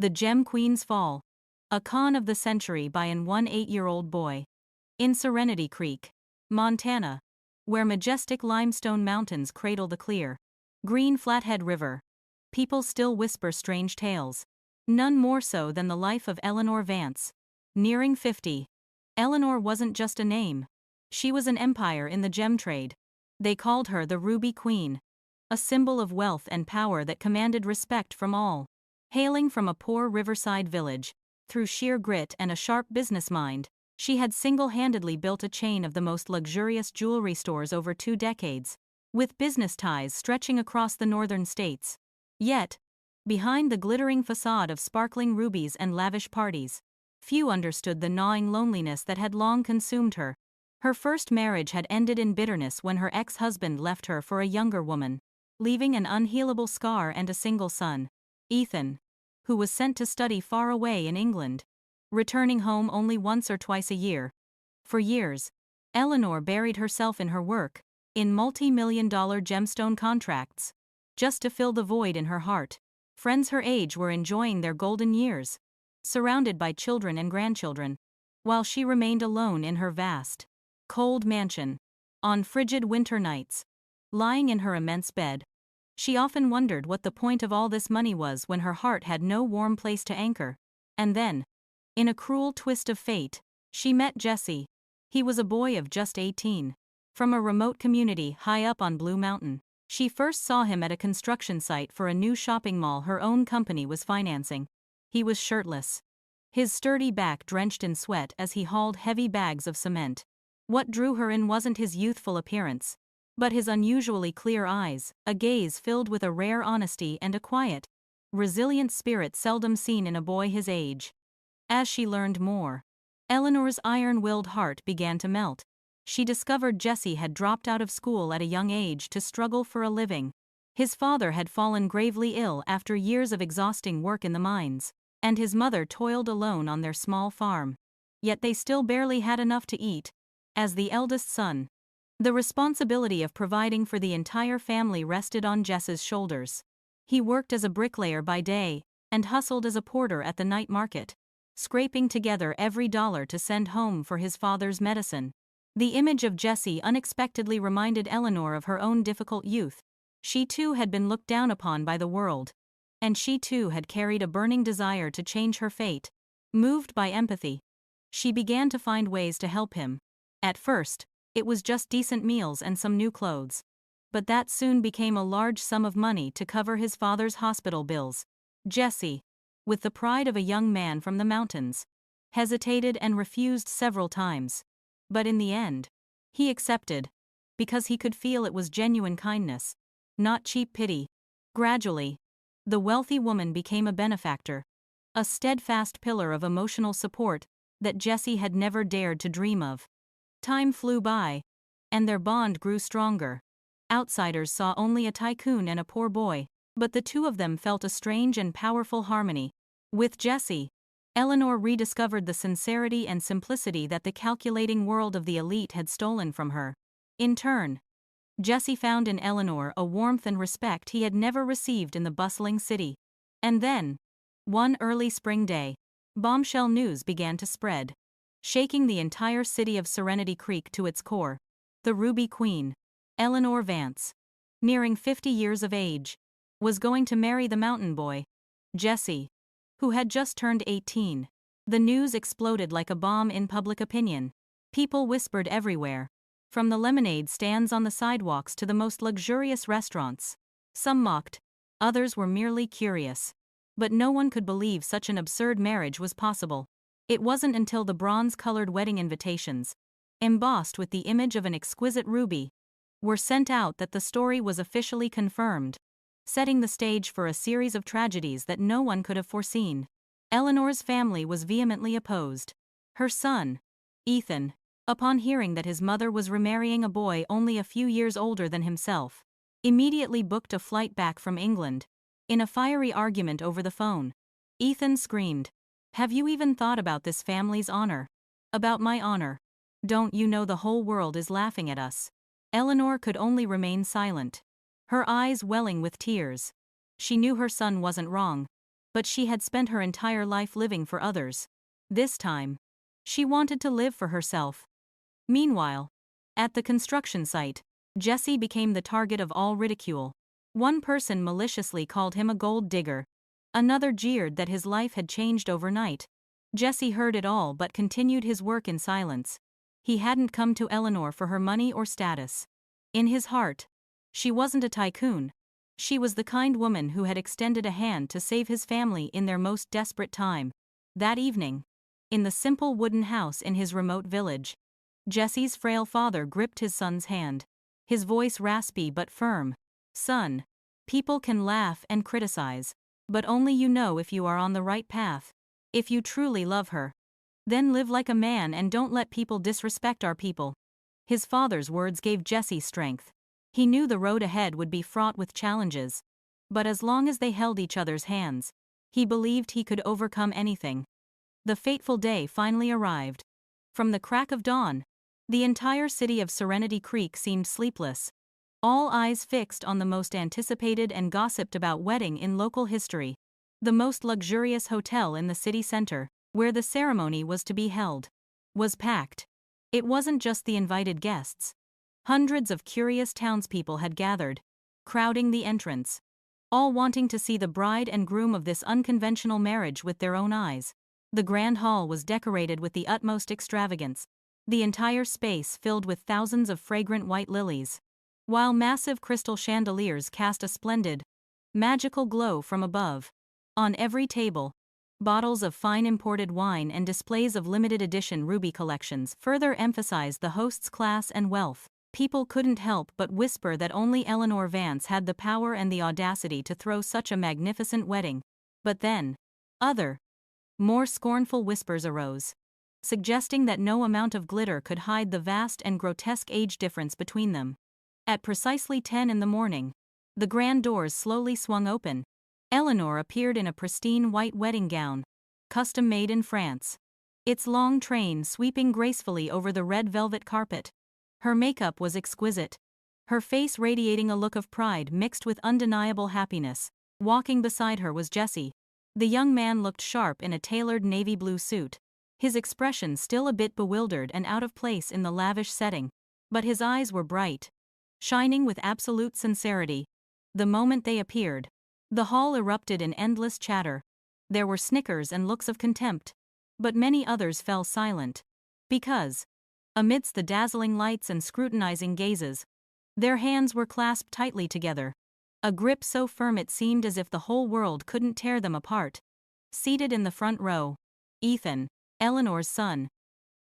The Gem Queen's Fall. A con of the century by an 8-year-old boy. In Serenity Creek, Montana, where majestic limestone mountains cradle the clear, green Flathead River, people still whisper strange tales. None more so than the life of Eleanor Vance. Nearing 50, Eleanor wasn't just a name. She was an empire in the gem trade. They called her the Ruby Queen, a symbol of wealth and power that commanded respect from all. Hailing from a poor riverside village, through sheer grit and a sharp business mind, she had single-handedly built a chain of the most luxurious jewelry stores over 2 decades, with business ties stretching across the northern states. Yet, behind the glittering facade of sparkling rubies and lavish parties, few understood the gnawing loneliness that had long consumed her. Her first marriage had ended in bitterness when her ex-husband left her for a younger woman, leaving an unhealable scar and a single son, Ethan, who was sent to study far away in England, returning home only once or twice a year. For years, Eleanor buried herself in her work, in multi-million-dollar gemstone contracts, just to fill the void in her heart. Friends her age were enjoying their golden years, surrounded by children and grandchildren, while she remained alone in her vast, cold mansion. On frigid winter nights, lying in her immense bed, she often wondered what the point of all this money was when her heart had no warm place to anchor. And then, in a cruel twist of fate, she met Jesse. He was a boy of just 18. From a remote community high up on Blue Mountain. She first saw him at a construction site for a new shopping mall her own company was financing. He was shirtless, his sturdy back drenched in sweat as he hauled heavy bags of cement. What drew her in wasn't his youthful appearance, but his unusually clear eyes, a gaze filled with a rare honesty and a quiet, resilient spirit seldom seen in a boy his age. As she learned more, Eleanor's iron-willed heart began to melt. She discovered Jesse had dropped out of school at a young age to struggle for a living. His father had fallen gravely ill after years of exhausting work in the mines, and his mother toiled alone on their small farm. Yet they still barely had enough to eat. As the eldest son, the responsibility of providing for the entire family rested on Jesse's shoulders. He worked as a bricklayer by day, and hustled as a porter at the night market, scraping together every dollar to send home for his father's medicine. The image of Jesse unexpectedly reminded Eleanor of her own difficult youth. She too had been looked down upon by the world, and she too had carried a burning desire to change her fate. Moved by empathy, she began to find ways to help him. At first, it was just decent meals and some new clothes. But that soon became a large sum of money to cover his father's hospital bills. Jesse, with the pride of a young man from the mountains, hesitated and refused several times. But in the end, he accepted, because he could feel it was genuine kindness, not cheap pity. Gradually, the wealthy woman became a benefactor, a steadfast pillar of emotional support that Jesse had never dared to dream of. Time flew by, and their bond grew stronger. Outsiders saw only a tycoon and a poor boy, but the two of them felt a strange and powerful harmony. With Jesse, Eleanor rediscovered the sincerity and simplicity that the calculating world of the elite had stolen from her. In turn, Jesse found in Eleanor a warmth and respect he had never received in the bustling city. And then, one early spring day, bombshell news began to spread, shaking the entire city of Serenity Creek to its core. The Ruby Queen, Eleanor Vance, nearing 50 years of age, was going to marry the mountain boy, Jesse, who had just turned 18. The news exploded like a bomb in public opinion. People whispered everywhere, from the lemonade stands on the sidewalks to the most luxurious restaurants. Some mocked, others were merely curious. But no one could believe such an absurd marriage was possible. It wasn't until the bronze-colored wedding invitations, embossed with the image of an exquisite ruby, were sent out that the story was officially confirmed, setting the stage for a series of tragedies that no one could have foreseen. Eleanor's family was vehemently opposed. Her son, Ethan, upon hearing that his mother was remarrying a boy only a few years older than himself, immediately booked a flight back from England. In a fiery argument over the phone, Ethan screamed, "Have you even thought about this family's honor? About my honor? Don't you know the whole world is laughing at us?" Eleanor could only remain silent, her eyes welling with tears. She knew her son wasn't wrong. but she had spent her entire life living for others. This time, she wanted to live for herself. Meanwhile, at the construction site, Jesse became the target of all ridicule. One person maliciously called him a gold digger. Another jeered that his life had changed overnight. Jesse heard it all but continued his work in silence. He hadn't come to Eleanor for her money or status. In his heart, she wasn't a tycoon. She was the kind woman who had extended a hand to save his family in their most desperate time. That evening, in the simple wooden house in his remote village, Jesse's frail father gripped his son's hand. His voice raspy but firm. "Son, people can laugh and criticize, but only you know if you are on the right path. If you truly love her, then live like a man and don't let people disrespect our people." His father's words gave Jesse strength. He knew the road ahead would be fraught with challenges, but as long as they held each other's hands, he believed he could overcome anything. The fateful day finally arrived. From the crack of dawn, the entire city of Serenity Creek seemed sleepless. All eyes fixed on the most anticipated and gossiped about wedding in local history. The most luxurious hotel in the city center, where the ceremony was to be held, was packed. It wasn't just the invited guests. Hundreds of curious townspeople had gathered, crowding the entrance, all wanting to see the bride and groom of this unconventional marriage with their own eyes. The grand hall was decorated with the utmost extravagance, the entire space filled with thousands of fragrant white lilies, while massive crystal chandeliers cast a splendid, magical glow from above. On every table, bottles of fine imported wine and displays of limited edition ruby collections further emphasized the host's class and wealth. People couldn't help but whisper that only Eleanor Vance had the power and the audacity to throw such a magnificent wedding. But then, more scornful whispers arose, suggesting that no amount of glitter could hide the vast and grotesque age difference between them. At precisely 10 in the morning, the grand doors slowly swung open. Eleanor appeared in a pristine white wedding gown, custom-made in France, its long train sweeping gracefully over the red velvet carpet. Her makeup was exquisite, her face radiating a look of pride mixed with undeniable happiness. Walking beside her was Jesse. The young man looked sharp in a tailored navy blue suit, his expression still a bit bewildered and out of place in the lavish setting, but his eyes were bright, shining with absolute sincerity. The moment they appeared, the hall erupted in endless chatter. There were snickers and looks of contempt, but many others fell silent, because, amidst the dazzling lights and scrutinizing gazes, their hands were clasped tightly together, a grip so firm it seemed as if the whole world couldn't tear them apart. Seated in the front row, Ethan, Eleanor's son,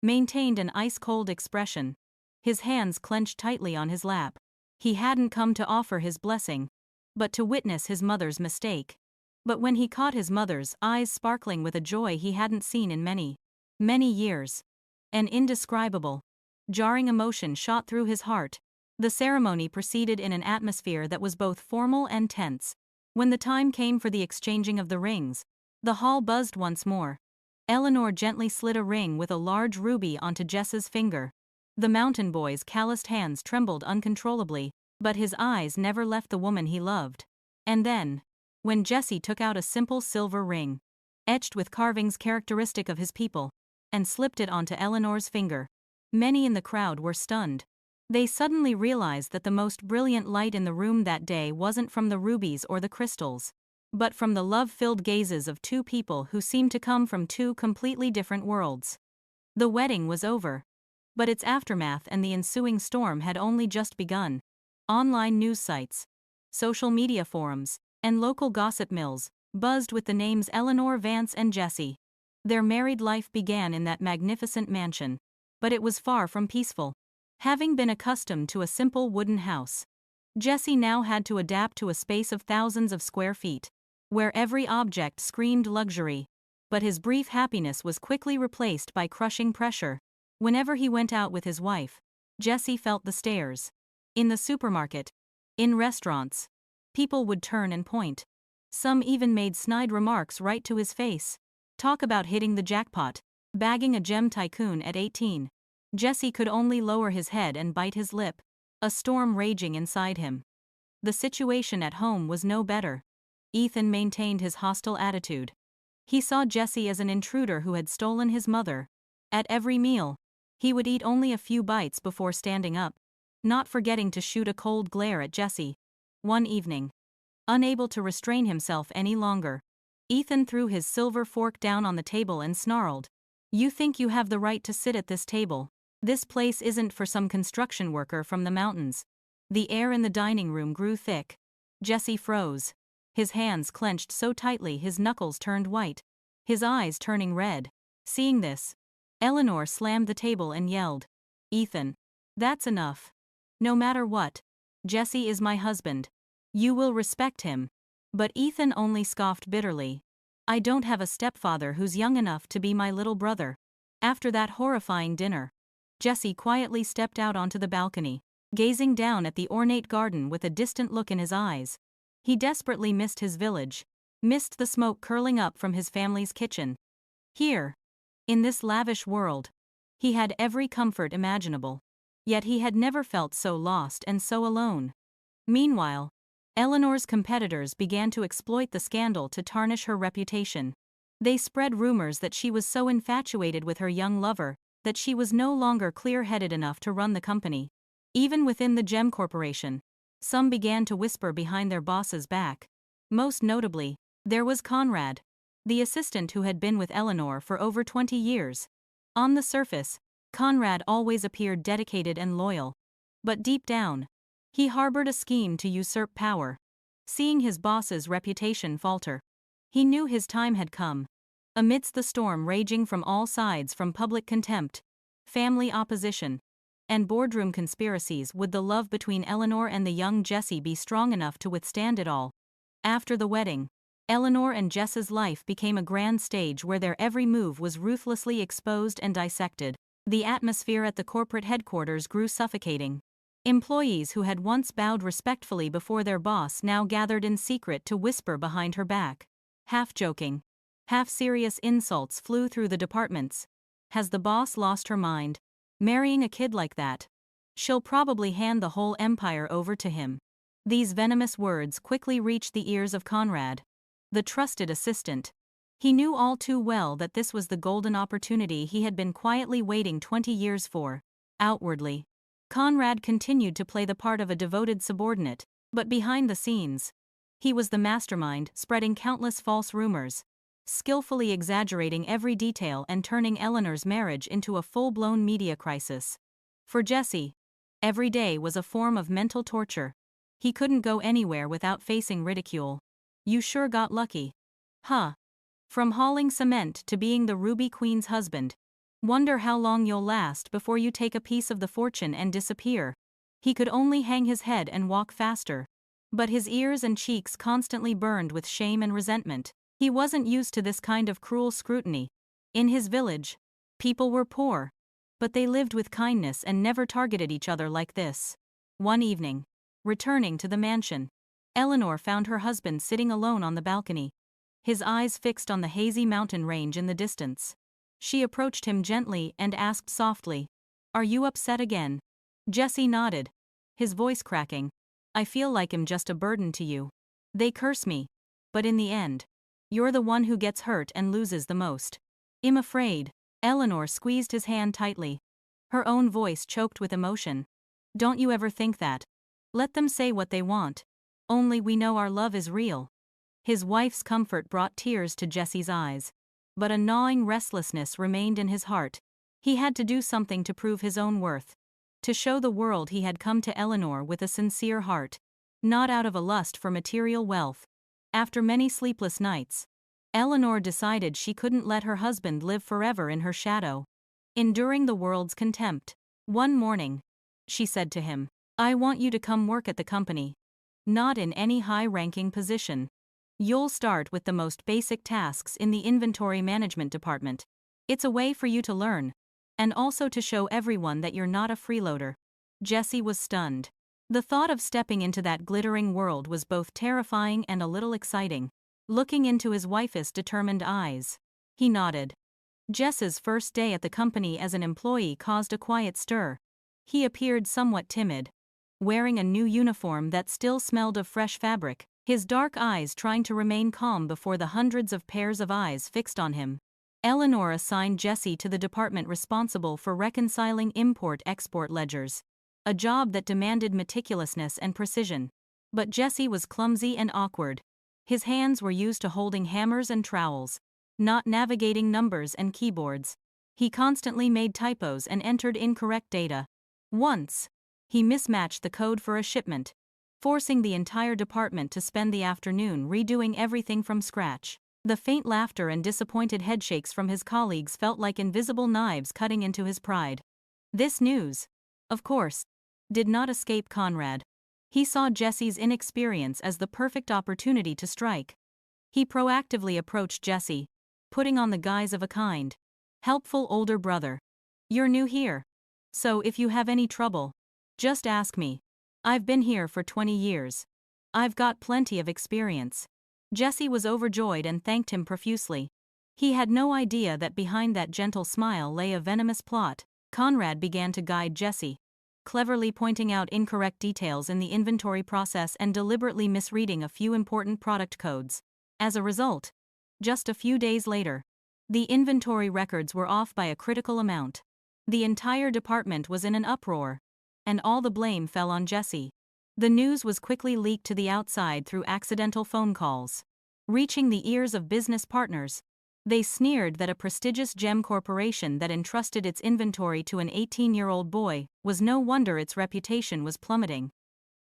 maintained an ice-cold expression, his hands clenched tightly on his lap. He hadn't come to offer his blessing, but to witness his mother's mistake. But when he caught his mother's eyes sparkling with a joy he hadn't seen in many, many years, an indescribable, jarring emotion shot through his heart. The ceremony proceeded in an atmosphere that was both formal and tense. When the time came for the exchanging of the rings, the hall buzzed once more. Eleanor gently slid a ring with a large ruby onto Jess's finger. The mountain boy's calloused hands trembled uncontrollably, but his eyes never left the woman he loved. And then, when Jesse took out a simple silver ring, etched with carvings characteristic of his people, and slipped it onto Eleanor's finger, many in the crowd were stunned. They suddenly realized that the most brilliant light in the room that day wasn't from the rubies or the crystals, but from the love-filled gazes of two people who seemed to come from two completely different worlds. The wedding was over, but its aftermath and the ensuing storm had only just begun. Online news sites, social media forums, and local gossip mills buzzed with the names Eleanor Vance and Jesse. Their married life began in that magnificent mansion, but it was far from peaceful. Having been accustomed to a simple wooden house, Jesse now had to adapt to a space of thousands of square feet, where every object screamed luxury. But his brief happiness was quickly replaced by crushing pressure. Whenever he went out with his wife, Jesse felt the stares. In the supermarket, in restaurants, people would turn and point. Some even made snide remarks right to his face. Talk about hitting the jackpot, bagging a gem tycoon at 18. Jesse could only lower his head and bite his lip, a storm raging inside him. The situation at home was no better. Ethan maintained his hostile attitude. He saw Jesse as an intruder who had stolen his mother. At every meal, he would eat only a few bites before standing up, not forgetting to shoot a cold glare at Jesse. One evening, unable to restrain himself any longer, Ethan threw his silver fork down on the table and snarled, "You think you have the right to sit at this table? This place isn't for some construction worker from the mountains." The air in the dining room grew thick. Jesse froze. His hands clenched so tightly his knuckles turned white, his eyes turning red. Seeing this, Eleanor slammed the table and yelled, "Ethan, that's enough. No matter what, Jesse is my husband. You will respect him." But Ethan only scoffed bitterly. "I don't have a stepfather who's young enough to be my little brother." After that horrifying dinner, Jesse quietly stepped out onto the balcony, gazing down at the ornate garden with a distant look in his eyes. He desperately missed his village, missed the smoke curling up from his family's kitchen. Here, in this lavish world, he had every comfort imaginable. Yet he had never felt so lost and so alone. Meanwhile, Eleanor's competitors began to exploit the scandal to tarnish her reputation. They spread rumors that she was so infatuated with her young lover that she was no longer clear-headed enough to run the company. Even within the Gem Corporation, some began to whisper behind their boss's back. Most notably, there was Conrad, the assistant who had been with Eleanor for over 20 years. On the surface, Conrad always appeared dedicated and loyal. But deep down, he harbored a scheme to usurp power. Seeing his boss's reputation falter, he knew his time had come. Amidst the storm raging from all sides, from public contempt, family opposition, and boardroom conspiracies, would the love between Eleanor and the young Jesse be strong enough to withstand it all? After the wedding, Eleanor and Jess's life became a grand stage where their every move was ruthlessly exposed and dissected. The atmosphere at the corporate headquarters grew suffocating. Employees who had once bowed respectfully before their boss now gathered in secret to whisper behind her back. Half-joking, half-serious insults flew through the departments. "Has the boss lost her mind? Marrying a kid like that? She'll probably hand the whole empire over to him." These venomous words quickly reached the ears of Conrad, the trusted assistant. He knew all too well that this was the golden opportunity he had been quietly waiting 20 years for. Outwardly, Conrad continued to play the part of a devoted subordinate, but behind the scenes, he was the mastermind, spreading countless false rumors, skillfully exaggerating every detail and turning Eleanor's marriage into a full-blown media crisis. For Jesse, every day was a form of mental torture. He couldn't go anywhere without facing ridicule. "You sure got lucky. Huh? From hauling cement to being the Ruby Queen's husband. Wonder how long you'll last before you take a piece of the fortune and disappear." He could only hang his head and walk faster. But his ears and cheeks constantly burned with shame and resentment. He wasn't used to this kind of cruel scrutiny. In his village, people were poor, but they lived with kindness and never targeted each other like this. One evening, returning to the mansion, Eleanor found her husband sitting alone on the balcony, his eyes fixed on the hazy mountain range in the distance. She approached him gently and asked softly, "Are you upset again?" Jesse nodded, his voice cracking. "I feel like I'm just a burden to you. They curse me, but in the end, you're the one who gets hurt and loses the most." "I'm afraid." Eleanor squeezed his hand tightly, her own voice choked with emotion. "Don't you ever think that? Let them say what they want. Only we know our love is real." His wife's comfort brought tears to Jesse's eyes, but a gnawing restlessness remained in his heart. He had to do something to prove his own worth, to show the world he had come to Eleanor with a sincere heart, not out of a lust for material wealth. After many sleepless nights, Eleanor decided she couldn't let her husband live forever in her shadow, enduring the world's contempt. One morning, she said to him, "I want you to come work at the company. Not in any high-ranking position. You'll start with the most basic tasks in the inventory management department. It's a way for you to learn, and also to show everyone that you're not a freeloader." Jesse was stunned. The thought of stepping into that glittering world was both terrifying and a little exciting. Looking into his wife's determined eyes, he nodded. Jess's first day at the company as an employee caused a quiet stir. He appeared somewhat timid, wearing a new uniform that still smelled of fresh fabric. his dark eyes trying to remain calm before the hundreds of pairs of eyes fixed on him. Eleanor assigned Jesse to the department responsible for reconciling import-export ledgers, a job that demanded meticulousness and precision. But Jesse was clumsy and awkward. His hands were used to holding hammers and trowels, not navigating numbers and keyboards. He constantly made typos and entered incorrect data. Once, he mismatched the code for a shipment, forcing the entire department to spend the afternoon redoing everything from scratch. The faint laughter and disappointed headshakes from his colleagues felt like invisible knives cutting into his pride. This news, of course, did not escape Conrad. He saw Jesse's inexperience as the perfect opportunity to strike. He proactively approached Jesse, putting on the guise of a kind, helpful older brother. "You're new here. So if you have any trouble, just ask me. I've been here for 20 years. I've got plenty of experience." Jesse was overjoyed and thanked him profusely. He had no idea that behind that gentle smile lay a venomous plot. Conrad began to guide Jesse, cleverly pointing out incorrect details in the inventory process and deliberately misreading a few important product codes. As a result, just a few days later, the inventory records were off by a critical amount. The entire department was in an uproar, and all the blame fell on Jesse. The news was quickly leaked to the outside through accidental phone calls. Reaching the ears of business partners, they sneered that a prestigious gem corporation that entrusted its inventory to an 18-year-old boy was no wonder its reputation was plummeting.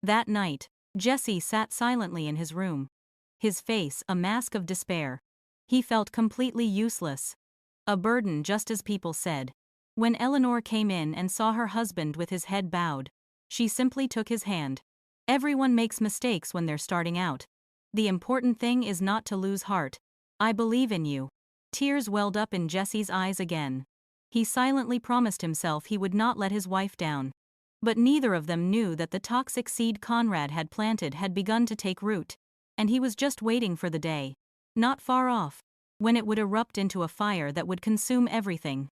That night, Jesse sat silently in his room, his face a mask of despair. He felt completely useless, a burden just as people said. When Eleanor came in and saw her husband with his head bowed, she simply took his hand. "Everyone makes mistakes when they're starting out. The important thing is not to lose heart. I believe in you." Tears welled up in Jesse's eyes again. He silently promised himself he would not let his wife down. But neither of them knew that the toxic seed Conrad had planted had begun to take root, and he was just waiting for the day, not far off, when it would erupt into a fire that would consume everything.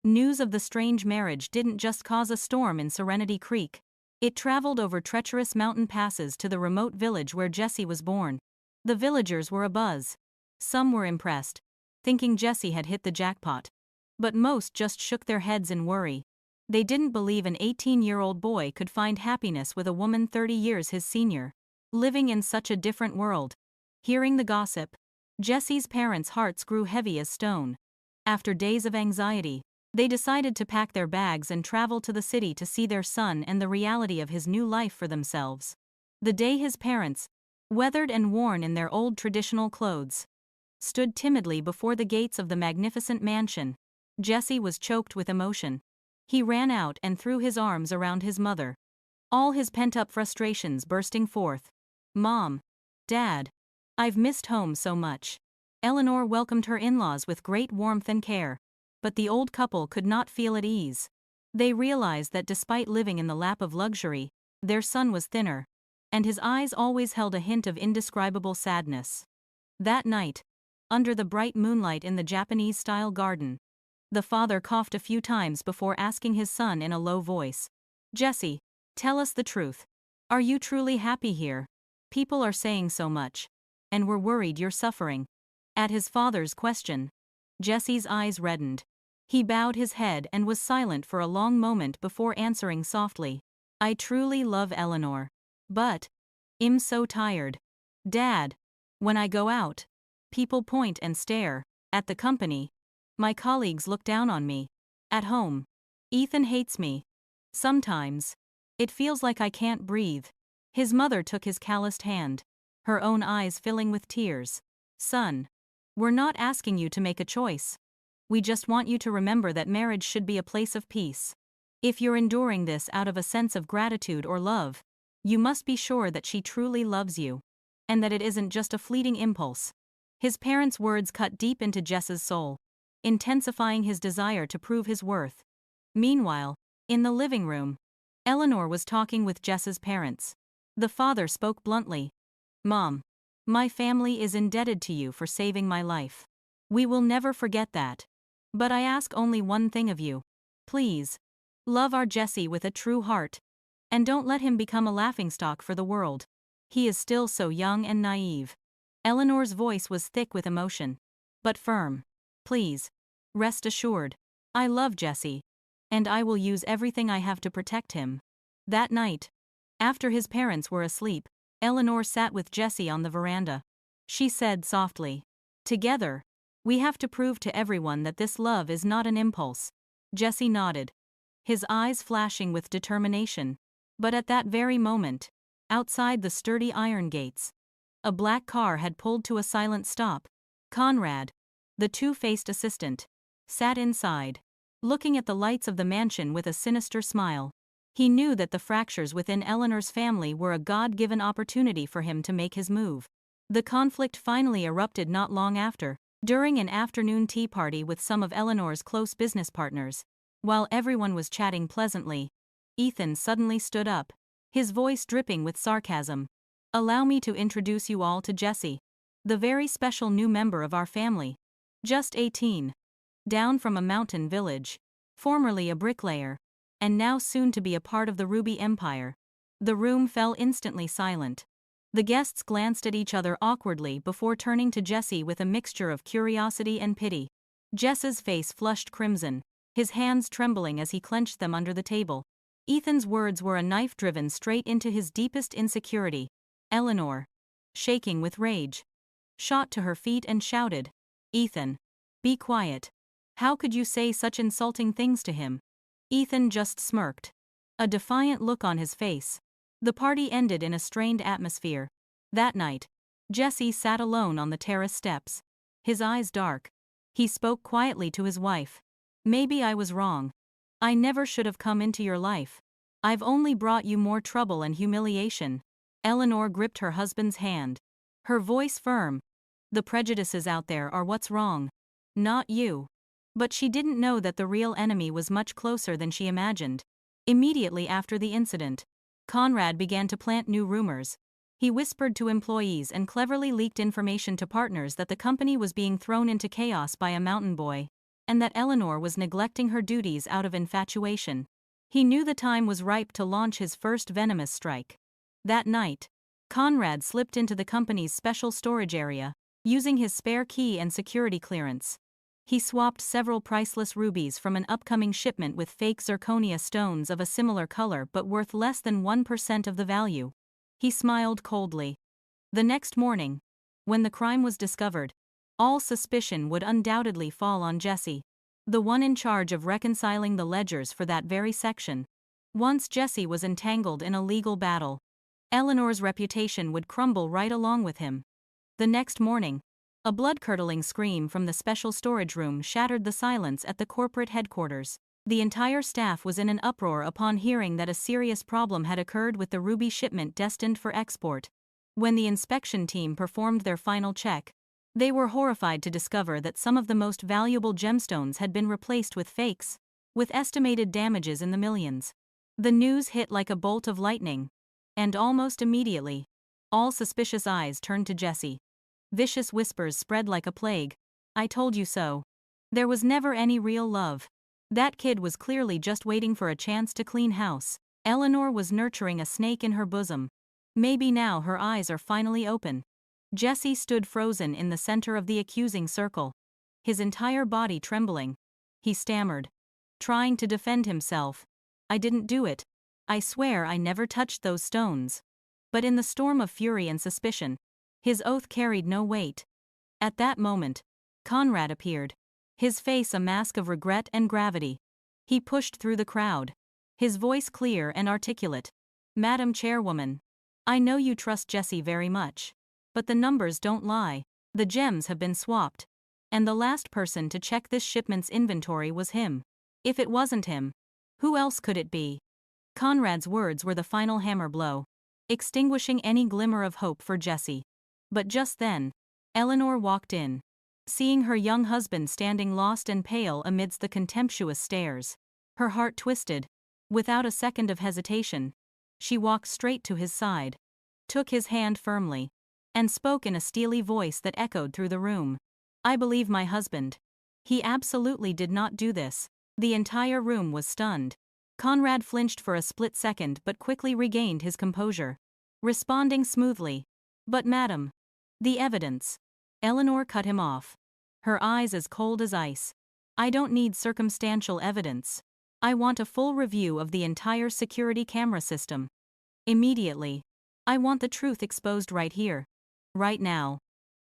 News of the strange marriage didn't just cause a storm in Serenity Creek. It traveled over treacherous mountain passes to the remote village where Jesse was born. The villagers were abuzz. Some were impressed, thinking Jesse had hit the jackpot. But most just shook their heads in worry. They didn't believe an 18-year-old boy could find happiness with a woman 30 years his senior, living in such a different world. Hearing the gossip, Jesse's parents' hearts grew heavy as stone. After days of anxiety, they decided to pack their bags and travel to the city to see their son and the reality of his new life for themselves. The day his parents, weathered and worn in their old traditional clothes, stood timidly before the gates of the magnificent mansion, Jesse was choked with emotion. He ran out and threw his arms around his mother, all his pent-up frustrations bursting forth. "Mom, Dad, I've missed home so much." Eleanor welcomed her in-laws with great warmth and care. But the old couple could not feel at ease. They realized that despite living in the lap of luxury, their son was thinner, and his eyes always held a hint of indescribable sadness. That night, under the bright moonlight in the Japanese-style garden, the father coughed a few times before asking his son in a low voice, "Jesse, tell us the truth. Are you truly happy here? People are saying so much, and we're worried you're suffering." At his father's question, Jesse's eyes reddened. He bowed his head and was silent for a long moment before answering softly, "I truly love Eleanor. But I'm so tired. Dad, when I go out, people point and stare. At the company, my colleagues look down on me. At home, Ethan hates me. Sometimes, it feels like I can't breathe." His mother took his calloused hand, her own eyes filling with tears. "Son, we're not asking you to make a choice. We just want you to remember that marriage should be a place of peace. If you're enduring this out of a sense of gratitude or love, you must be sure that she truly loves you, and that it isn't just a fleeting impulse." His parents' words cut deep into Jess's soul, intensifying his desire to prove his worth. Meanwhile, in the living room, Eleanor was talking with Jess's parents. The father spoke bluntly, "Mom, my family is indebted to you for saving my life. We will never forget that. But I ask only one thing of you. Please, love our Jesse with a true heart, and don't let him become a laughingstock for the world. He is still so young and naive. Eleanor's voice was thick with emotion. But firm. Please. Rest assured. I love Jesse. And I will use everything I have to protect him. That night, after his parents were asleep, Eleanor sat with Jesse on the veranda. She said softly, "Together, we have to prove to everyone that this love is not an impulse." Jesse nodded, his eyes flashing with determination. But at that very moment, outside the sturdy iron gates, a black car had pulled to a silent stop. Conrad, the two-faced assistant, sat inside, looking at the lights of the mansion with a sinister smile. He knew that the fractures within Eleanor's family were a God-given opportunity for him to make his move. The conflict finally erupted not long after, during an afternoon tea party with some of Eleanor's close business partners. While everyone was chatting pleasantly, Ethan suddenly stood up, his voice dripping with sarcasm. "Allow me to introduce you all to Jesse, the very special new member of our family. Just 18. Down from a mountain village, formerly a bricklayer, and now soon to be a part of the Ruby Empire." The room fell instantly silent. The guests glanced at each other awkwardly before turning to Jesse with a mixture of curiosity and pity. Jess's face flushed crimson, his hands trembling as he clenched them under the table. Ethan's words were a knife driven straight into his deepest insecurity. Eleanor, shaking with rage, shot to her feet and shouted, "Ethan, be quiet. How could you say such insulting things to him?" Ethan just smirked, a defiant look on his face. The party ended in a strained atmosphere. That night, Jesse sat alone on the terrace steps, his eyes dark. He spoke quietly to his wife. "Maybe I was wrong. I never should have come into your life. I've only brought you more trouble and humiliation." Eleanor gripped her husband's hand, her voice firm. "The prejudices out there are what's wrong, not you." But she didn't know that the real enemy was much closer than she imagined. Immediately after the incident, Conrad began to plant new rumors. He whispered to employees and cleverly leaked information to partners that the company was being thrown into chaos by a mountain boy, and that Eleanor was neglecting her duties out of infatuation. He knew the time was ripe to launch his first venomous strike. That night, Conrad slipped into the company's special storage area, using his spare key and security clearance. He swapped several priceless rubies from an upcoming shipment with fake zirconia stones of a similar color but worth less than 1% of the value. He smiled coldly. The next morning, when the crime was discovered, all suspicion would undoubtedly fall on Jesse, the one in charge of reconciling the ledgers for that very section. Once Jesse was entangled in a legal battle, Eleanor's reputation would crumble right along with him. The next morning, a blood-curdling scream from the special storage room shattered the silence at the corporate headquarters. The entire staff was in an uproar upon hearing that a serious problem had occurred with the ruby shipment destined for export. When the inspection team performed their final check, they were horrified to discover that some of the most valuable gemstones had been replaced with fakes, with estimated damages in the millions. The news hit like a bolt of lightning, and almost immediately, all suspicious eyes turned to Jesse. Vicious whispers spread like a plague. "I told you so. There was never any real love. That kid was clearly just waiting for a chance to clean house." Eleanor was nurturing a snake in her bosom. Maybe now her eyes are finally open. Jesse stood frozen in the center of the accusing circle, his entire body trembling. He stammered, trying to defend himself. "I didn't do it. I swear I never touched those stones." But in the storm of fury and suspicion, his oath carried no weight. At that moment, Conrad appeared, his face a mask of regret and gravity. He pushed through the crowd, his voice clear and articulate. "Madam Chairwoman, I know you trust Jesse very much. But the numbers don't lie. The gems have been swapped. And the last person to check this shipment's inventory was him. If it wasn't him, who else could it be?" Conrad's words were the final hammer blow, extinguishing any glimmer of hope for Jesse. But just then, Eleanor walked in. Seeing her young husband standing lost and pale amidst the contemptuous stares, her heart twisted. Without a second of hesitation, she walked straight to his side, took his hand firmly, and spoke in a steely voice that echoed through the room. "I believe my husband. He absolutely did not do this." The entire room was stunned. Conrad flinched for a split second but quickly regained his composure. responding smoothly. But madam, the evidence. Eleanor cut him off. Her eyes as cold as ice. I don't need circumstantial evidence. I want a full review of the entire security camera system. Immediately. I want the truth exposed right here. Right now.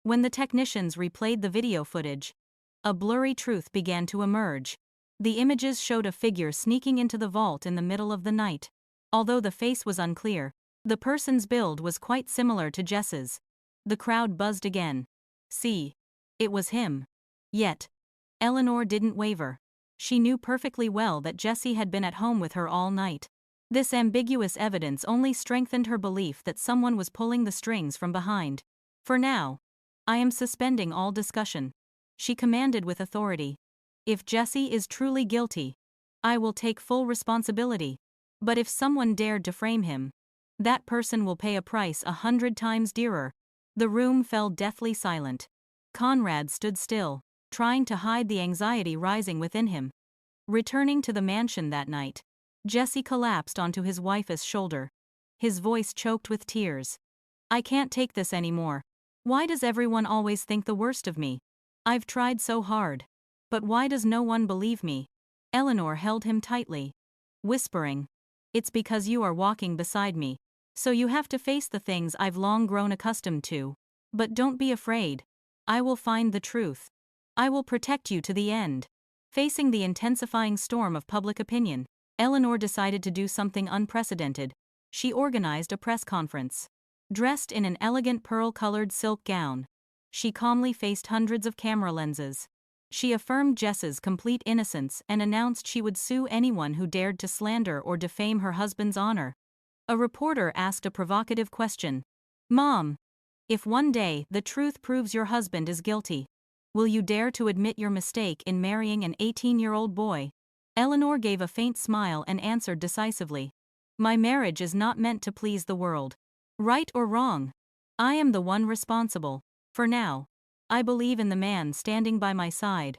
When the technicians replayed the video footage, a blurry truth began to emerge. The images showed a figure sneaking into the vault in the middle of the night. Although the face was unclear, the person's build was quite similar to Jess's. The crowd buzzed again. See. It was him. Yet, Eleanor didn't waver. She knew perfectly well that Jesse had been at home with her all night. This ambiguous evidence only strengthened her belief that someone was pulling the strings from behind. For now, I am suspending all discussion, she commanded with authority. If Jesse is truly guilty, I will take full responsibility. But if someone dared to frame him, that person will pay a price 100 times dearer. The room fell deathly silent. Conrad stood still, trying to hide the anxiety rising within him. Returning to the mansion that night, Jesse collapsed onto his wife's shoulder. His voice choked with tears. I can't take this anymore. Why does everyone always think the worst of me? I've tried so hard. But why does no one believe me? Eleanor held him tightly, whispering, It's because you are walking beside me. So you have to face the things I've long grown accustomed to. But don't be afraid. I will find the truth. I will protect you to the end. Facing the intensifying storm of public opinion, Eleanor decided to do something unprecedented. She organized a press conference. Dressed in an elegant pearl-colored silk gown, she calmly faced hundreds of camera lenses. She affirmed Jess's complete innocence and announced she would sue anyone who dared to slander or defame her husband's honor. A reporter asked a provocative question. Mom, if one day the truth proves your husband is guilty, will you dare to admit your mistake in marrying an 18-year-old boy? Eleanor gave a faint smile and answered decisively. My marriage is not meant to please the world. Right or wrong, I am the one responsible. For now, I believe in the man standing by my side.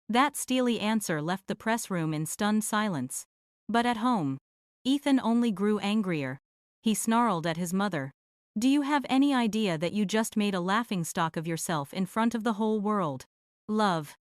That steely answer left the press room in stunned silence. But at home, Ethan only grew angrier. He snarled at his mother. Do you have any idea that you just made a laughingstock of yourself in front of the whole world? Love.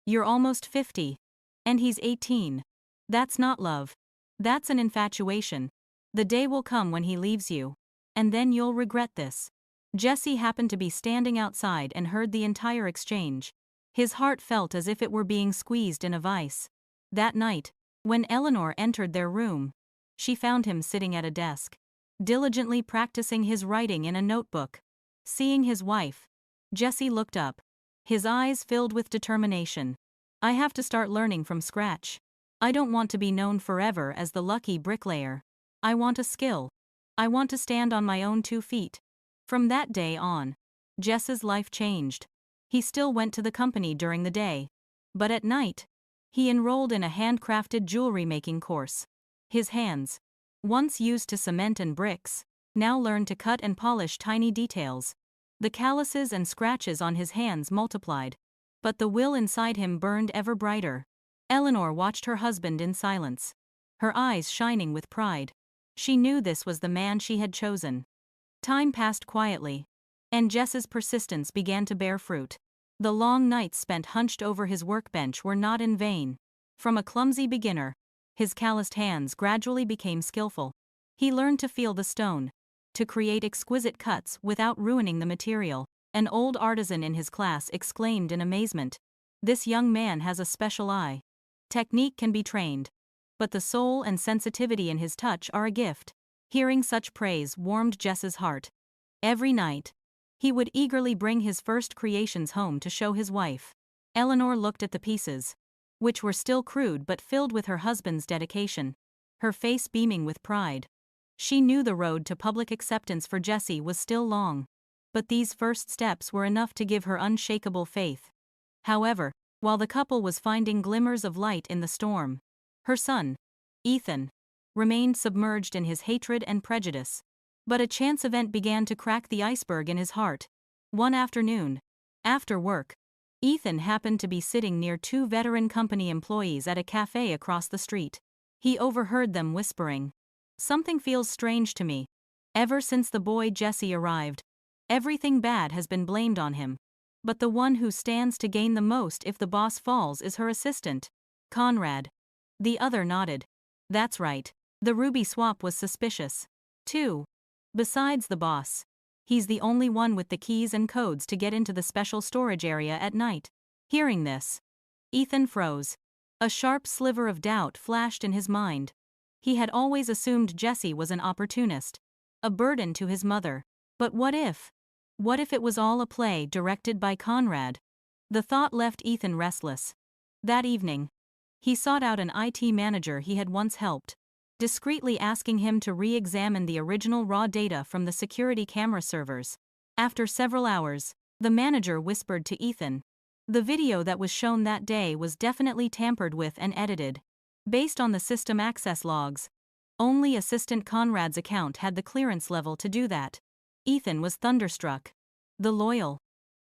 You're almost 50. And he's 18. That's not love. That's an infatuation. The day will come when he leaves you. And then you'll regret this. Jesse happened to be standing outside and heard the entire exchange. His heart felt as if it were being squeezed in a vice. That night, when Eleanor entered their room, she found him sitting at a desk, diligently practicing his writing in a notebook. Seeing his wife, Jesse looked up, his eyes filled with determination. I have to start learning from scratch. I don't want to be known forever as the lucky bricklayer. I want a skill. I want to stand on my own 2 feet. From that day on, Jess's life changed. He still went to the company during the day. But at night, he enrolled in a handcrafted jewelry-making course. His hands, once used to cement and bricks, now learned to cut and polish tiny details. The calluses and scratches on his hands multiplied. But the will inside him burned ever brighter. Eleanor watched her husband in silence, her eyes shining with pride. She knew this was the man she had chosen. Time passed quietly, and Jess's persistence began to bear fruit. The long nights spent hunched over his workbench were not in vain. From a clumsy beginner, his calloused hands gradually became skillful. He learned to feel the stone, to create exquisite cuts without ruining the material. An old artisan in his class exclaimed in amazement. This young man has a special eye. Technique can be trained, but the soul and sensitivity in his touch are a gift. Hearing such praise warmed Jess's heart. Every night, he would eagerly bring his first creations home to show his wife. Eleanor looked at the pieces, which were still crude but filled with her husband's dedication, her face beaming with pride. She knew the road to public acceptance for Jesse was still long, but these first steps were enough to give her unshakable faith. However, while the couple was finding glimmers of light in the storm, her son, Ethan, remained submerged in his hatred and prejudice. But a chance event began to crack the iceberg in his heart. One afternoon, after work, Ethan happened to be sitting near 2 veteran company employees at a cafe across the street. He overheard them whispering. Something feels strange to me. Ever since the boy Jesse arrived, everything bad has been blamed on him. But the one who stands to gain the most if the boss falls is her assistant, Conrad. The other nodded. That's right. The ruby swap was suspicious, too. Besides the boss, he's the only one with the keys and codes to get into the special storage area at night. Hearing this, Ethan froze. A sharp sliver of doubt flashed in his mind. He had always assumed Jesse was an opportunist, a burden to his mother. But what if? What if it was all a play directed by Conrad? The thought left Ethan restless. That evening, he sought out an IT manager he had once helped, discreetly asking him to re-examine the original raw data from the security camera servers. After several hours, the manager whispered to Ethan. The video that was shown that day was definitely tampered with and edited. Based on the system access logs, only Assistant Conrad's account had the clearance level to do that. Ethan was thunderstruck. The loyal,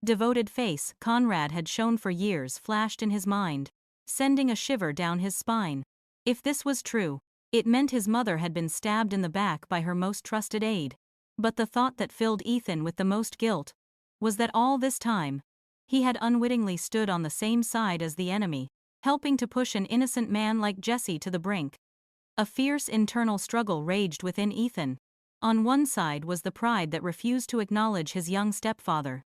devoted face Conrad had shown for years flashed in his mind, sending a shiver down his spine. If this was true, it meant his mother had been stabbed in the back by her most trusted aide. But the thought that filled Ethan with the most guilt was that all this time, he had unwittingly stood on the same side as the enemy, helping to push an innocent man like Jesse to the brink. A fierce internal struggle raged within Ethan. On one side was the pride that refused to acknowledge his young stepfather.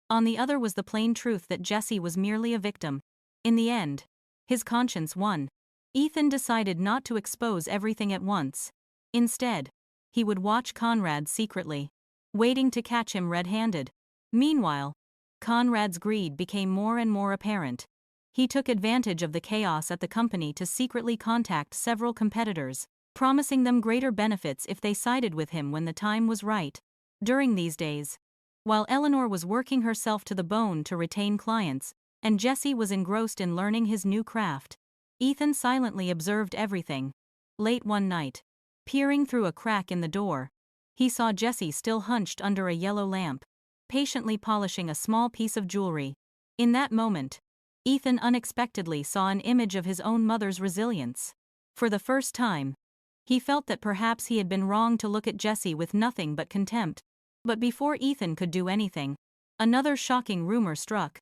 On the other was the plain truth that Jesse was merely a victim. In the end, his conscience won. Ethan decided not to expose everything at once. Instead, he would watch Conrad secretly, waiting to catch him red-handed. Meanwhile, Conrad's greed became more and more apparent. He took advantage of the chaos at the company to secretly contact several competitors, promising them greater benefits if they sided with him when the time was right. During these days, while Eleanor was working herself to the bone to retain clients, and Jesse was engrossed in learning his new craft, Ethan silently observed everything. Late one night, peering through a crack in the door, he saw Jesse still hunched under a yellow lamp, patiently polishing a small piece of jewelry. In that moment, Ethan unexpectedly saw an image of his own mother's resilience. For the first time, he felt that perhaps he had been wrong to look at Jesse with nothing but contempt. But before Ethan could do anything, another shocking rumor struck,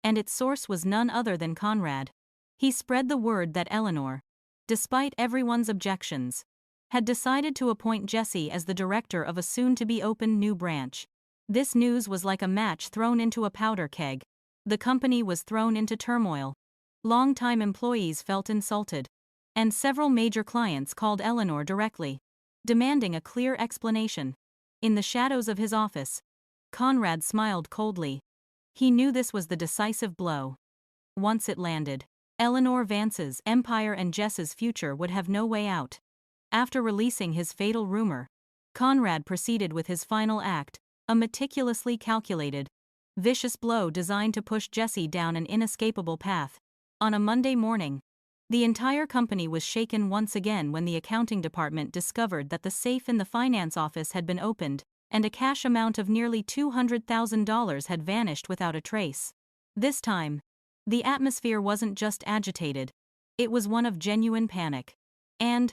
and its source was none other than Conrad. He spread the word that Eleanor, despite everyone's objections, had decided to appoint Jesse as the director of a soon-to-be-opened new branch. This news was like a match thrown into a powder keg. The company was thrown into turmoil. Long-time employees felt insulted, and several major clients called Eleanor directly, demanding a clear explanation. In the shadows of his office, Conrad smiled coldly. He knew this was the decisive blow. Once it landed, Eleanor Vance's empire and Jess's future would have no way out. After releasing his fatal rumor, Conrad proceeded with his final act, a meticulously calculated, vicious blow designed to push Jesse down an inescapable path. On a Monday morning, the entire company was shaken once again when the accounting department discovered that the safe in the finance office had been opened, and a cash amount of nearly $200,000 had vanished without a trace. This time, the atmosphere wasn't just agitated, it was one of genuine panic. And,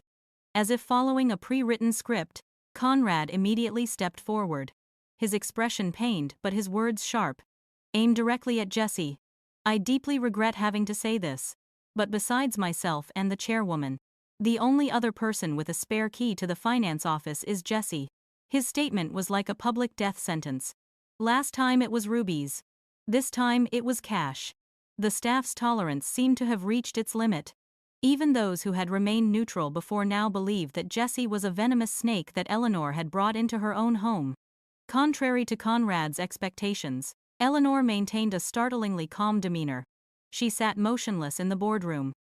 as if following a pre-written script, Conrad immediately stepped forward. His expression pained but his words sharp. Aimed directly at Jesse. I deeply regret having to say this, but besides myself and the chairwoman, the only other person with a spare key to the finance office is Jesse. His statement was like a public death sentence. Last time it was rubies. This time it was cash. The staff's tolerance seemed to have reached its limit. Even those who had remained neutral before now believed that Jesse was a venomous snake that Eleanor had brought into her own home. Contrary to Conrad's expectations, Eleanor maintained a startlingly calm demeanor. She sat motionless in the boardroom,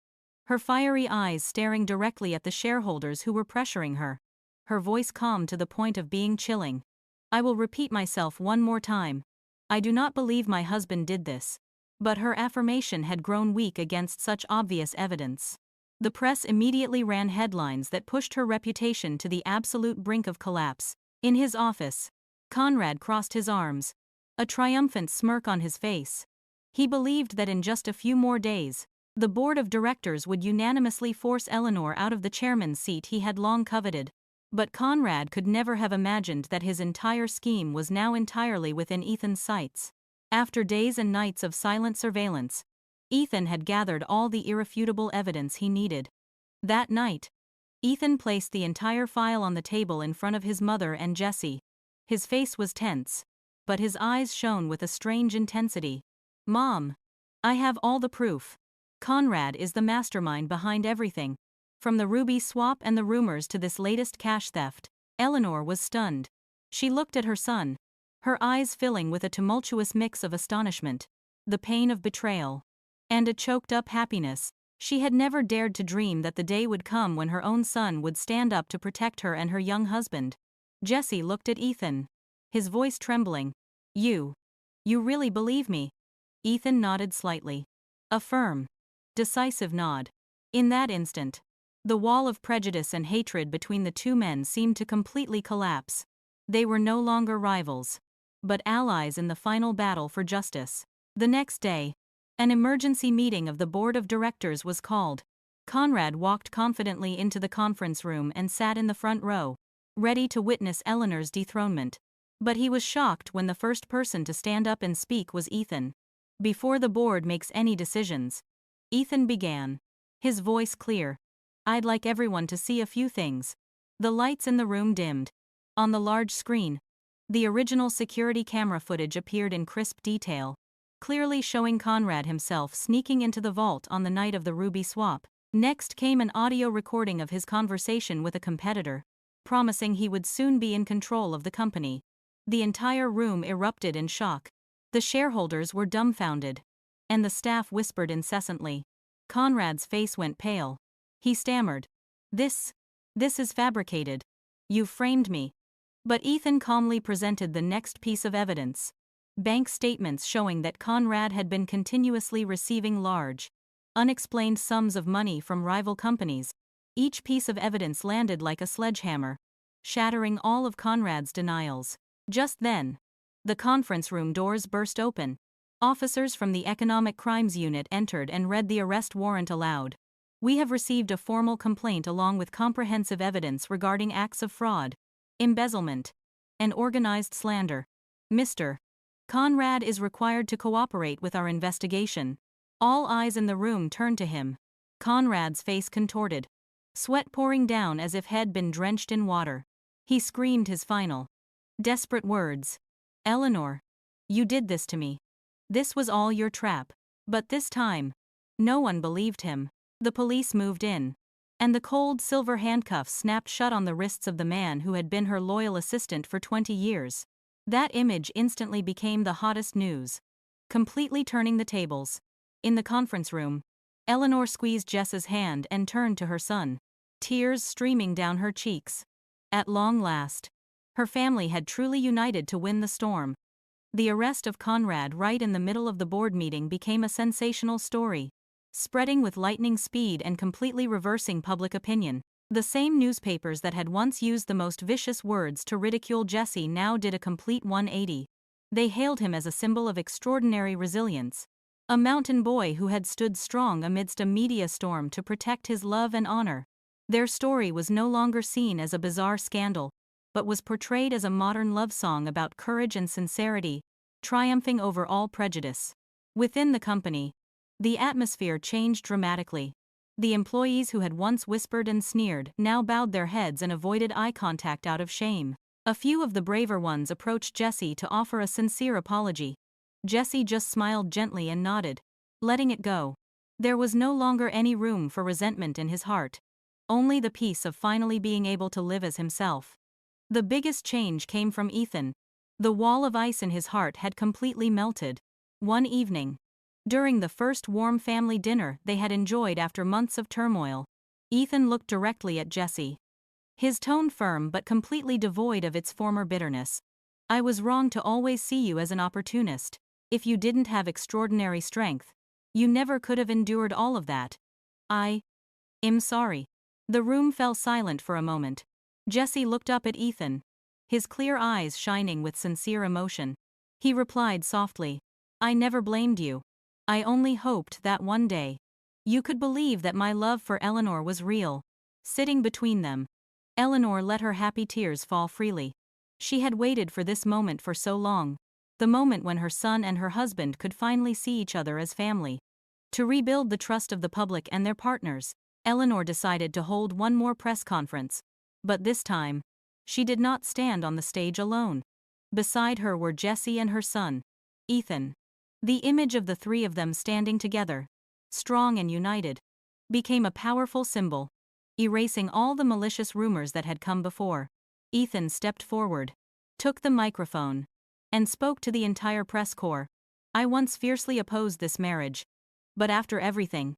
her fiery eyes staring directly at the shareholders who were pressuring her. Her voice calm to the point of being chilling. I will repeat myself one more time. I do not believe my husband did this. But her affirmation had grown weak against such obvious evidence. The press immediately ran headlines that pushed her reputation to the absolute brink of collapse. In his office, Conrad crossed his arms, a triumphant smirk on his face. He believed that in just a few more days, the board of directors would unanimously force Eleanor out of the chairman's seat he had long coveted. But Conrad could never have imagined that his entire scheme was now entirely within Ethan's sights. After days and nights of silent surveillance, Ethan had gathered all the irrefutable evidence he needed. That night, Ethan placed the entire file on the table in front of his mother and Jesse. His face was tense, but his eyes shone with a strange intensity. "Mom, I have all the proof. Conrad is the mastermind behind everything. From the ruby swap and the rumors to this latest cash theft." Eleanor was stunned. She looked at her son, her eyes filling with a tumultuous mix of astonishment, the pain of betrayal, and a choked-up happiness. She had never dared to dream that the day would come when her own son would stand up to protect her and her young husband. Jesse looked at Ethan, his voice trembling. You really believe me?" Ethan nodded slightly. A firm, decisive nod. In that instant, the wall of prejudice and hatred between the two men seemed to completely collapse. They were no longer rivals, but allies in the final battle for justice. The next day, an emergency meeting of the board of directors was called. Conrad walked confidently into the conference room and sat in the front row, ready to witness Eleanor's dethronement. But he was shocked when the first person to stand up and speak was Ethan. "Before the board makes any decisions," Ethan began, his voice clear, "I'd like everyone to see a few things." The lights in the room dimmed. On the large screen, the original security camera footage appeared in crisp detail, clearly showing Conrad himself sneaking into the vault on the night of the ruby swap. Next came an audio recording of his conversation with a competitor, promising he would soon be in control of the company. The entire room erupted in shock. The shareholders were dumbfounded, and the staff whispered incessantly. Conrad's face went pale. He stammered, This is fabricated. You've framed me." But Ethan calmly presented the next piece of evidence. Bank statements showing that Conrad had been continuously receiving large, unexplained sums of money from rival companies. Each piece of evidence landed like a sledgehammer, shattering all of Conrad's denials. Just then, the conference room doors burst open. Officers from the Economic Crimes Unit entered and read the arrest warrant aloud. "We have received a formal complaint along with comprehensive evidence regarding acts of fraud, embezzlement, and organized slander. Mr. Conrad is required to cooperate with our investigation." All eyes in the room turned to him. Conrad's face contorted, sweat pouring down as if he'd been drenched in water. He screamed his final, desperate words. "Eleanor, you did this to me. This was all your trap." But this time, no one believed him. The police moved in, and the cold silver handcuffs snapped shut on the wrists of the man who had been her loyal assistant for 20 years. That image instantly became the hottest news, completely turning the tables. In the conference room, Eleanor squeezed Jess's hand and turned to her son, tears streaming down her cheeks. At long last, her family had truly united to win the storm. The arrest of Conrad right in the middle of the board meeting became a sensational story, spreading with lightning speed and completely reversing public opinion. The same newspapers that had once used the most vicious words to ridicule Jesse now did a complete 180. They hailed him as a symbol of extraordinary resilience, a mountain boy who had stood strong amidst a media storm to protect his love and honor. Their story was no longer seen as a bizarre scandal, but was portrayed as a modern love song about courage and sincerity, triumphing over all prejudice. Within the company, the atmosphere changed dramatically. The employees who had once whispered and sneered now bowed their heads and avoided eye contact out of shame. A few of the braver ones approached Jesse to offer a sincere apology. Jesse just smiled gently and nodded, letting it go. There was no longer any room for resentment in his heart, only the peace of finally being able to live as himself. The biggest change came from Ethan. The wall of ice in his heart had completely melted. One evening, during the first warm family dinner they had enjoyed after months of turmoil, Ethan looked directly at Jesse, his tone firm but completely devoid of its former bitterness. "I was wrong to always see you as an opportunist. If you didn't have extraordinary strength, you never could have endured all of that. I'm sorry." The room fell silent for a moment. Jesse looked up at Ethan, his clear eyes shining with sincere emotion. He replied softly, "I never blamed you. I only hoped that one day you could believe that my love for Eleanor was real." Sitting between them, Eleanor let her happy tears fall freely. She had waited for this moment for so long. The moment when her son and her husband could finally see each other as family. To rebuild the trust of the public and their partners, Eleanor decided to hold one more press conference. But this time, she did not stand on the stage alone. Beside her were Jessie and her son, Ethan. The image of the three of them standing together, strong and united, became a powerful symbol, erasing all the malicious rumors that had come before. Ethan stepped forward, took the microphone, and spoke to the entire press corps. I once fiercely opposed this marriage. But after everything,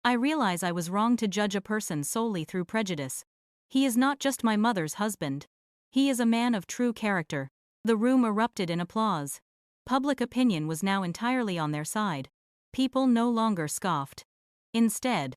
I realize I was wrong to judge a person solely through prejudice. He is not just my mother's husband. He is a man of true character. The room erupted in applause. Public opinion was now entirely on their side. People no longer scoffed. Instead,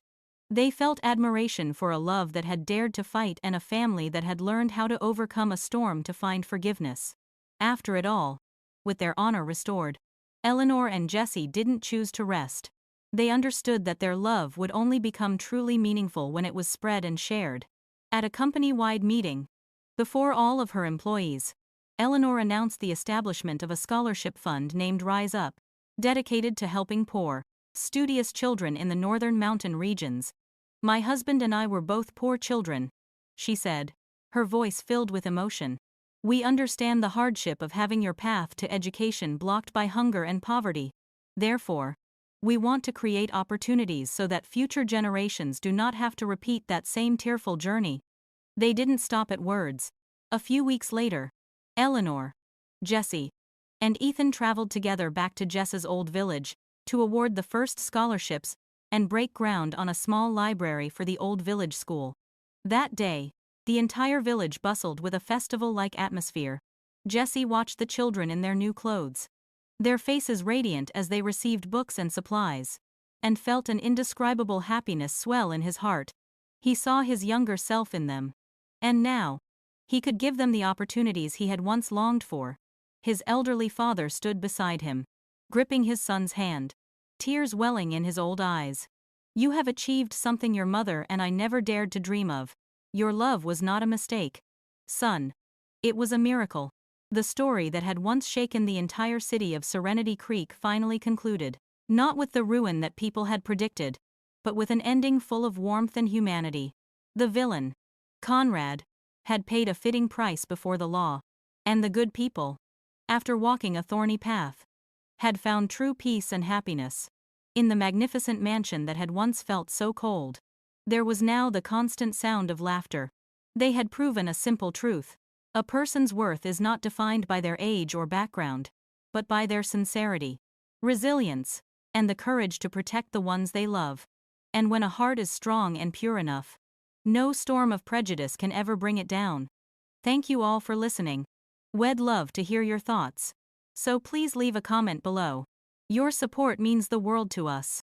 they felt admiration for a love that had dared to fight and a family that had learned how to overcome a storm to find forgiveness. After it all, with their honor restored, Eleanor and Jessie didn't choose to rest. They understood that their love would only become truly meaningful when it was spread and shared. At a company-wide meeting, before all of her employees, Eleanor announced the establishment of a scholarship fund named Rise Up, dedicated to helping poor, studious children in the northern mountain regions. My husband and I were both poor children, she said, her voice filled with emotion. We understand the hardship of having your path to education blocked by hunger and poverty. Therefore, we want to create opportunities so that future generations do not have to repeat that same tearful journey. They didn't stop at words. A few weeks later, Eleanor, Jessie, and Ethan traveled together back to Jess's old village to award the first scholarships and break ground on a small library for the old village school. That day, the entire village bustled with a festival-like atmosphere. Jessie watched the children in their new clothes, their faces radiant as they received books and supplies, and felt an indescribable happiness swell in his heart. He saw his younger self in them. And now, he could give them the opportunities he had once longed for. His elderly father stood beside him, gripping his son's hand, tears welling in his old eyes. You have achieved something your mother and I never dared to dream of. Your love was not a mistake, son. It was a miracle. The story that had once shaken the entire city of Serenity Creek finally concluded, not with the ruin that people had predicted, but with an ending full of warmth and humanity. The villain, Conrad, had paid a fitting price before the law, and the good people, after walking a thorny path, had found true peace and happiness. In the magnificent mansion that had once felt so cold, there was now the constant sound of laughter. They had proven a simple truth. A person's worth is not defined by their age or background, but by their sincerity, resilience, and the courage to protect the ones they love. And when a heart is strong and pure enough, no storm of prejudice can ever bring it down. Thank you all for listening. We'd love to hear your thoughts, so please leave a comment below. Your support means the world to us.